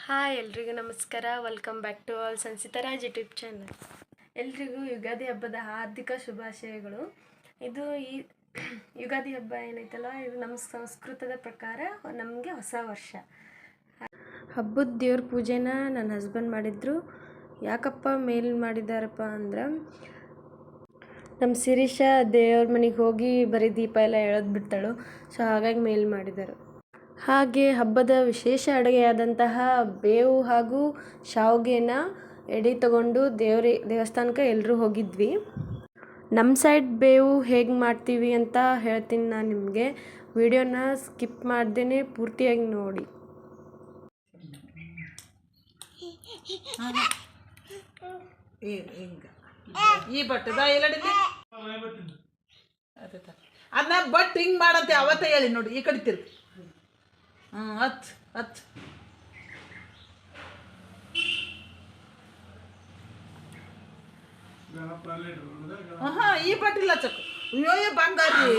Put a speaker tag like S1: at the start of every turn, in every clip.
S1: Hi ಎಲ್ರಿಗೂ ನಮಸ್ಕಾರ. Welcome back to all Sanchita Raj YouTube channel. ಎಲ್ರಿಗೂ ಯುಗಾದಿ ಹಬ್ಬದ ಹಾರ್ದಿಕ ಶುಭಾಶಯಗಳು. ಇದು ಈ ಯುಗಾದಿ ಹಬ್ಬ ಏನೈತಲ್ಲ, ಇದು ನಮ್ಮ ಸಂಸ್ಕೃತದ ಪ್ರಕಾರ ನಮಗೆ ಹೊಸ ವರ್ಷ. ಹಬ್ಬದ ದೇವ್ರ ಪೂಜೆನ ನನ್ನ ಹಸ್ಬೆಂಡ್ ಮಾಡಿದ್ರು. ಯಾಕಪ್ಪ ಮೇಲ್ ಮಾಡಿದಾರಪ್ಪ ಅಂದ್ರೆ, ನಮ್ಮ ಶಿರೀಷ ದೇವ್ರ ಮನೆಗೆ ಹೋಗಿ ಬರೀ ದೀಪ ಎಲ್ಲ ಎಳೆದು ಬಿಡ್ತಾಳು. ಸೊ ಹಾಗಾಗಿ ಮೇಲ್ ಮಾಡಿದರು. ಹಾಗೆ ಹಬ್ಬದ ವಿಶೇಷ ಅಡುಗೆಯಾದಂತಹ ಬೇವು ಹಾಗೂ ಶಾವಿಗೆನ ಎಡೆ ತಗೊಂಡು ದೇವಸ್ಥಾನಕ್ಕೆ ಎಲ್ಲರೂ ಹೋಗಿದ್ವಿ. ನಮ್ಮ ಸೈಡ್ ಬೇವು ಹೇಗೆ ಮಾಡ್ತೀವಿ ಅಂತ ಹೇಳ್ತೀನಿ ನಾನು ನಿಮಗೆ. ವಿಡಿಯೋನ ಸ್ಕಿಪ್ ಮಾಡ್ದೇ ಪೂರ್ತಿಯಾಗಿ ನೋಡಿ.
S2: ಈ ಬಟ್ಟದ ಅದನ್ನ ಬಟ್ ಹಿಂಗೆ ಮಾಡಂತೆ ಅವತ್ತೇ ಹೇಳಿ ನೋಡಿ. ಈ ಕಡೆ ತಿರ್ಗಿ ಹತ್ ಈ ಬಟ್ಟಿಲ್ಲ ಚಕ್ ಅಯ್ಯೋ ಬಂಗಾರಿ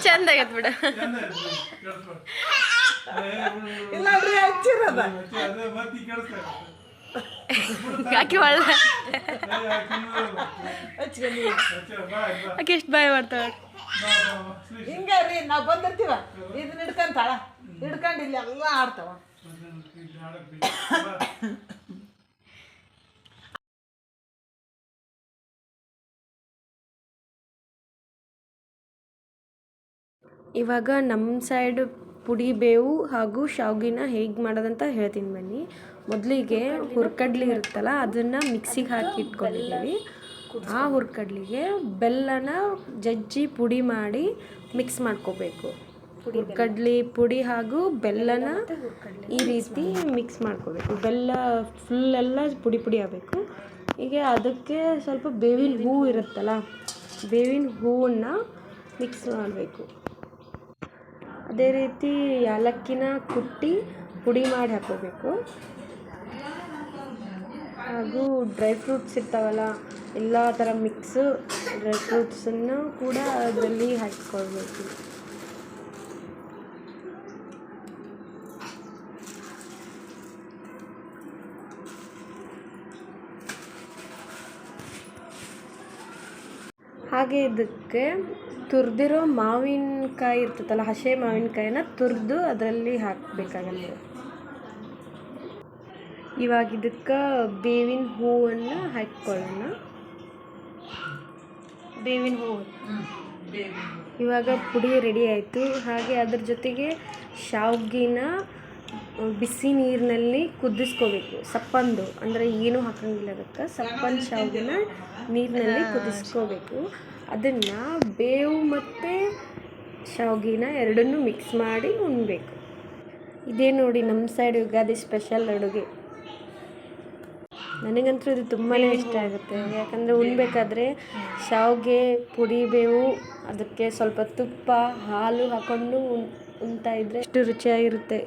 S1: ಚಂದ ಆಗತ್ ಬಿಡ.
S2: ಇಲ್ಲ ಹಚ್ಚಿರದ
S1: ಆಕೆ ಒಳ್ಳ ಆಕೆ ಎಷ್ಟು ಬಾಯ್ ಮಾಡ್ತಾಳ.
S2: ಹಿಂಗೆ ರೀ ನಾವು ಬಂದಿರ್ತೀವ, ಇದನ್ನ ಹಿಡ್ಕೊಂತಾಳ, ಹಿಡ್ಕೊಂಡು ಇಲ್ಲಿ ಎಲ್ಲ ಆಡ್ತಾವ.
S1: ಇವಾಗ ನಮ್ಮ ಸೈಡ್ ಪುಡಿ ಬೇವು ಹಾಗೂ ಶಾವಿಗೆನ ಹೇಗೆ ಮಾಡೋದಂತ ಹೇಳ್ತೀನಿ ಬನ್ನಿ. ಮೊದಲಿಗೆ ಹುರ್ಕಡ್ಲಿ ಇರುತ್ತಲ್ಲ, ಅದನ್ನು ಮಿಕ್ಸಿಗೆ ಹಾಕಿ ಇಟ್ಕೊಂಡಿದ್ದೀವಿ. ಆ ಹುರ್ಕಡ್ಲಿಗೆ ಬೆಲ್ಲನ ಜಜ್ಜಿ ಪುಡಿ ಮಾಡಿ ಮಿಕ್ಸ್ ಮಾಡ್ಕೋಬೇಕು. ಹುರ್ಕಡ್ಲಿ ಪುಡಿ ಹಾಗೂ ಬೆಲ್ಲನ ಈ ರೀತಿ ಮಿಕ್ಸ್ ಮಾಡ್ಕೋಬೇಕು. ಬೆಲ್ಲ ಫುಲ್ಲೆಲ್ಲ ಪುಡಿ ಪುಡಿ ಆಗಬೇಕು. ಹೀಗೆ ಅದಕ್ಕೆ ಸ್ವಲ್ಪ ಬೇವಿನ ಹೂವು ಇರುತ್ತಲ್ಲ, ಬೇವಿನ ಹೂವನ್ನು ಮಿಕ್ಸ್ ಮಾಡಬೇಕು. ಅದೇ ರೀತಿ ಏಲಕ್ಕಿನ ಕುಟ್ಟಿ ಪುಡಿ ಮಾಡಿ ಹಾಕೋಬೇಕು. ಹಾಗೂ ಡ್ರೈ ಫ್ರೂಟ್ಸ್ ಇರ್ತಾವಲ್ಲ, ಎಲ್ಲ ಥರ ಮಿಕ್ಸು ಡ್ರೈ ಫ್ರೂಟ್ಸನ್ನು ಕೂಡ ಅದರಲ್ಲಿ ಹಾಕಿಕೊಳ್ಬೇಕು. ಹಾಗೆ ಇದಕ್ಕೆ ತುರಿದಿರೋ ಮಾವಿನಕಾಯಿ ಇರ್ತೈತಲ್ಲ, ಹಸೆ ಮಾವಿನಕಾಯಿನ ತುರಿದು ಅದರಲ್ಲಿ ಹಾಕಬೇಕಾಗಲ್ಲ. ಇವಾಗ ಇದಕ್ಕೆ ಬೇವಿನ ಹೂವನ್ನು ಹಾಕ್ಕೊಳ್ಳೋಣ. ಬೇವಿನ ಹೂವು ಇವಾಗ ಪುಡಿ ರೆಡಿ ಆಯಿತು. ಹಾಗೆ ಅದ್ರ ಜೊತೆಗೆ ಶಾವಿಗೆನ ಬಿಸಿ ನೀರಿನಲ್ಲಿ ಕುದಿಸ್ಕೋಬೇಕು. ಸಪ್ಪಂದು ಅಂದರೆ ಏನೂ ಹಾಕೋಂಗಿಲ್ಲ, ಅದಕ್ಕೆ ಸಪ್ಪಂದು ಶಾವಿಗೆನ ನೀರಿನಲ್ಲಿ ಕುದಿಸ್ಕೋಬೇಕು. ಅದನ್ನು ಬೇವು ಮತ್ತು ಶಾವಿಗೆನ ಎರಡನ್ನೂ ಮಿಕ್ಸ್ ಮಾಡಿ ಉಣ್ಬೇಕು. ಇದೇ ನೋಡಿ ನಮ್ಮ ಸೈಡ್ ಯುಗಾದಿ ಸ್ಪೆಷಲ್ ಅಡುಗೆ. ನನಗಂತೂ ಇದು ತುಂಬಾ ಇಷ್ಟ ಆಗುತ್ತೆ. ಯಾಕಂದರೆ ಉಣ್ಬೇಕಾದ್ರೆ ಶಾವಿಗೆ, ಪುಡಿ ಬೇವು, ಅದಕ್ಕೆ ಸ್ವಲ್ಪ ತುಪ್ಪ, ಹಾಲು ಹಾಕ್ಕೊಂಡು ಉಣ್ತಾ ಇದ್ದರೆ ಎಷ್ಟು ರುಚಿಯಾಗಿರುತ್ತೆ.